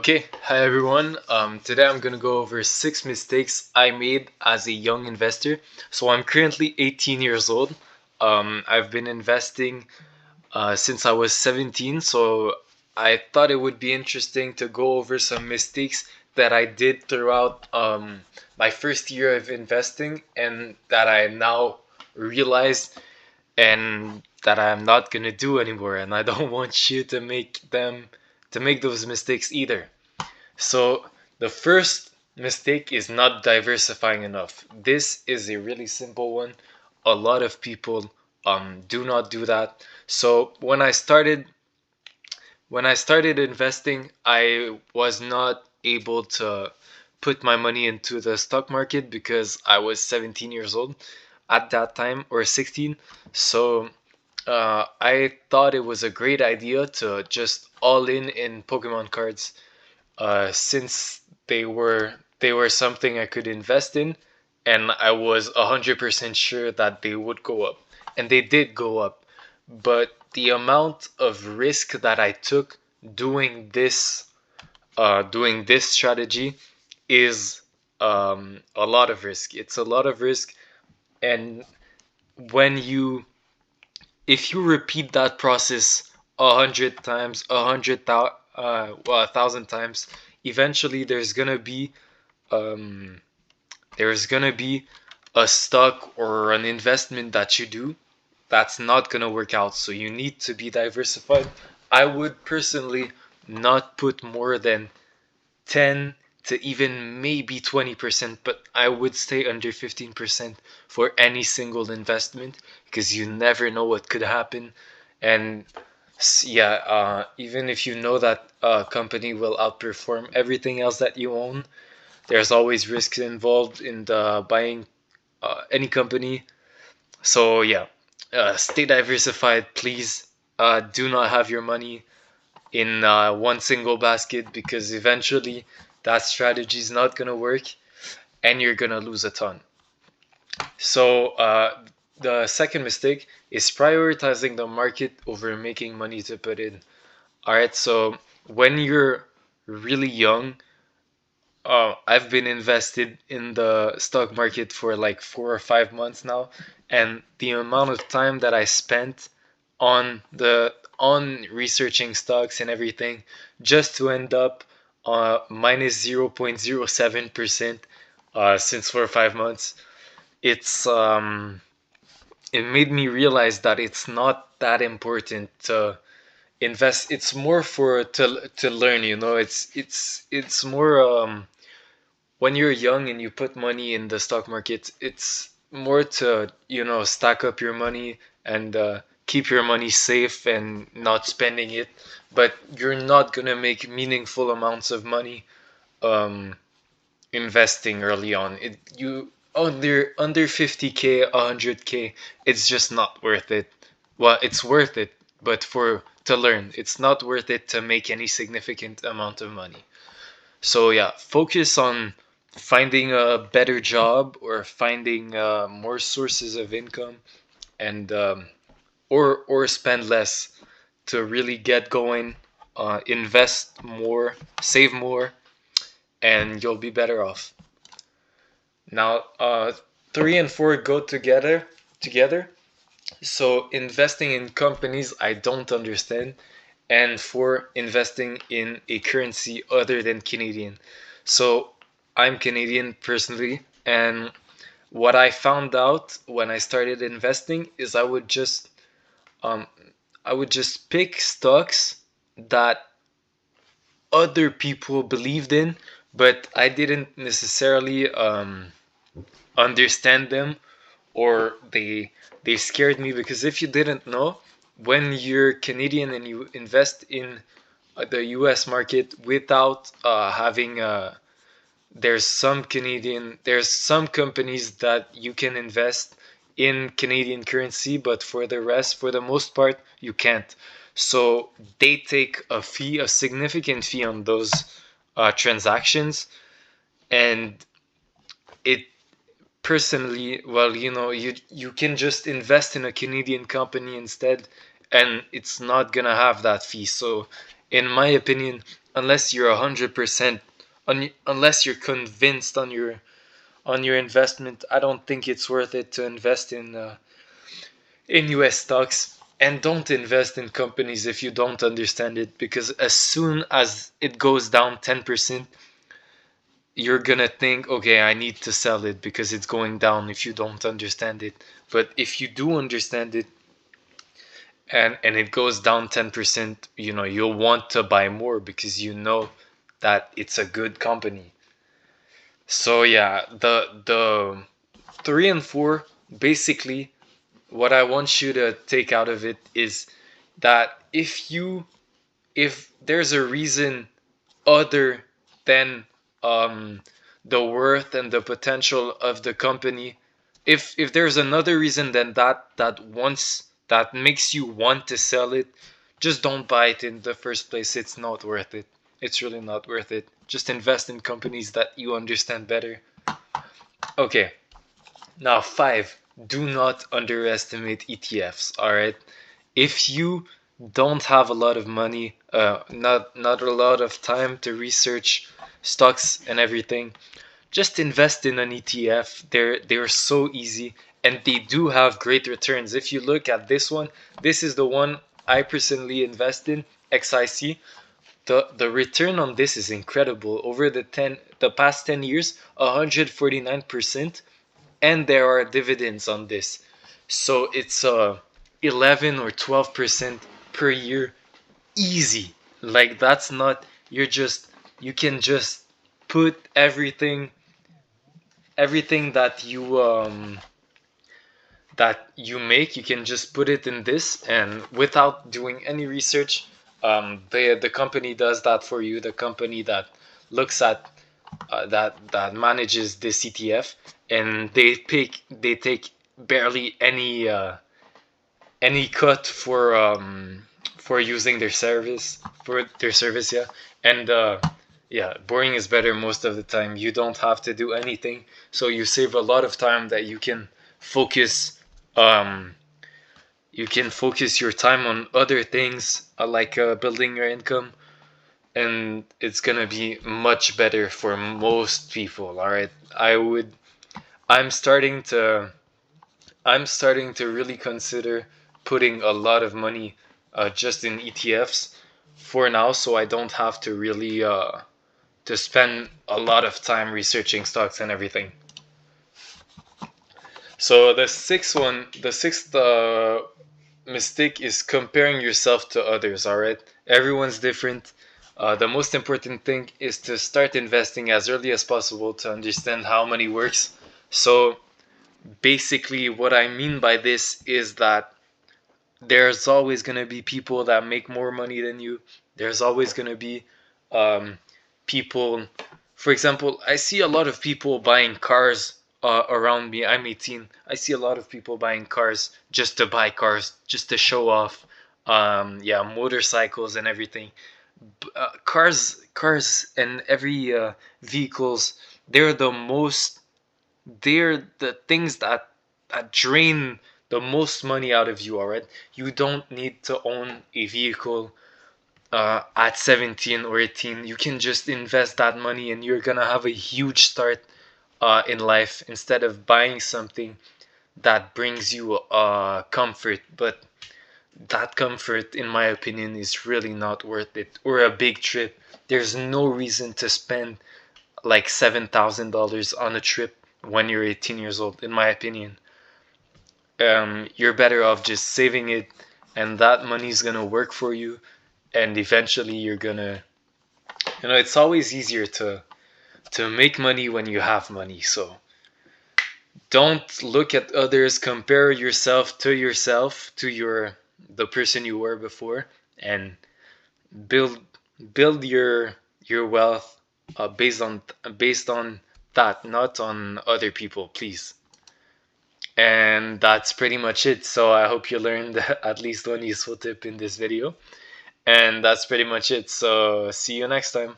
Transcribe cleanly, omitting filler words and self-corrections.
Okay, hi everyone. Today I'm gonna go over 6 mistakes I made as a young investor. So I'm currently 18 years old. I've been investing since I was 17. So I thought it would be interesting to go over some mistakes that I did throughout my first year of investing and that I now realized and that I'm not gonna do anymore. And I don't want you to make those mistakes either. So the first mistake is not diversifying enough. This is a really simple one. A lot of people do not do that. So when I started investing, I was not able to put my money into the stock market because I was 17 years old at that time, or 16. So I thought it was a great idea to just all in Pokemon cards, since they were something I could invest in, and I was 100% sure that they would go up, and they did go up. But the amount of risk that I took doing this strategy is a lot of risk. It's a lot of risk, and when you if you repeat that process 100 times, a thousand times, eventually um, there's gonna be a stock or an investment that you do that's not gonna work out. So you need to be diversified. I would personally not put more than 10 to even maybe 20%, but I would stay under 15% for any single investment because you never know what could happen. And yeah, even if you know that a company will outperform everything else that you own, there's always risks involved in the buying any company. So yeah, stay diversified, please. Do not have your money in one single basket because eventually that strategy is not going to work and you're going to lose a ton. So, the second mistake is prioritizing the market over making money to put in. All right, so when you're really young, I've been invested in the stock market for like 4 or 5 months now, and the amount of time that I spent on researching stocks and everything just to end up minus 0.07% since 4 or 5 months, it's it made me realize that it's not that important to invest. It's more for to learn. It's more when you're young and you put money in the stock market, it's more to, stack up your money and keep your money safe and not spending it. But you're not gonna make meaningful amounts of money um, investing early on. You under 50K, 100K, it's just not worth it. Well, it's worth it, but for to learn, it's not worth it to make any significant amount of money. So yeah, focus on finding a better job or finding more sources of income, and or spend less to really get going. Invest more, save more, and you'll be better off. Now, three and four go together. Together. So investing in companies I don't understand, and for investing in a currency other than Canadian. So I'm Canadian personally, and what I found out when I started investing is um, I would just pick stocks that other people believed in, but I didn't necessarily understand them, or they scared me. Because if you didn't know, when you're Canadian and you invest in the US market without having there's some companies that you can invest in Canadian currency, but for the rest, for the most part, you can't. So they take a significant fee on those transactions, and it personally, well, you can just invest in a Canadian company instead, and it's not gonna have that fee. So in my opinion, unless you're 100% unless you're convinced on your investment. I don't think it's worth it to invest in US stocks. And don't invest in companies if you don't understand it, because as soon as it goes down 10%, you're gonna think, okay, I need to sell it because it's going down, if you don't understand it. But if you do understand it, and it goes down 10%, you'll want to buy more because you know that it's a good company. So yeah, the 3 and 4, basically what I want you to take out of it is that if there's a reason other than um, the worth and the potential of the company, if there's another reason than that makes you want to sell it, just don't buy it in the first place. It's not worth it. It's really not worth it. Just invest in companies that you understand better. Okay, now 5, do not underestimate ETFs. All right, if you don't have a lot of money, not a lot of time to research stocks and everything, just invest in an ETF. They're so easy, and they do have great returns. If you look at this one, this is the one I personally invest in, XIC. The return on this is incredible. Over the past 10 years, 149%, and there are dividends on this. So it's 11 or 12% per year, easy. Like, that's not, you can just put everything that you make, you can just put it in this, and without doing any research, the company does that for you. The company that looks at that manages this ETF, and they take barely any cut for using their service, yeah. And yeah, boring is better most of the time. You don't have to do anything, so you save a lot of time that focus um you can focus your time on other things, like building your income, and it's gonna be much better for most people. All right, i'm starting to I'm starting to really consider putting a lot of money just in ETFs for now, so I don't have to really to spend a lot of time researching stocks and everything. So the sixth mistake is comparing yourself to others. All right, everyone's different. The most important thing is to start investing as early as possible to understand how money works. So basically, what I mean by this is that there's always going to be people that make more money than you. There's always going to be um, people. For example, I see a lot of people buying cars around me. I'm 18. I see a lot of people buying cars just to buy cars, just to show off. Yeah, motorcycles and everything. Cars, and every vehicles. They're the most they're the things that drain the most money out of you. All right, you don't need to own a vehicle at 17 or 18. You can just invest that money and you're gonna have a huge start in life, instead of buying something that brings you comfort. But that comfort, in my opinion, is really not worth it. Or a big trip, there's no reason to spend like $7,000 on a trip when you're 18 years old, in my opinion. You're better off just saving it, and that money's gonna work for you, and eventually you're gonna, it's always easier to make money when you have money. So don't look at others, compare yourself to the person you were before, and build your wealth based on that, not on other people, please. And that's pretty much it. So I hope you learned at least one useful tip in this video. And that's pretty much it. So see you next time.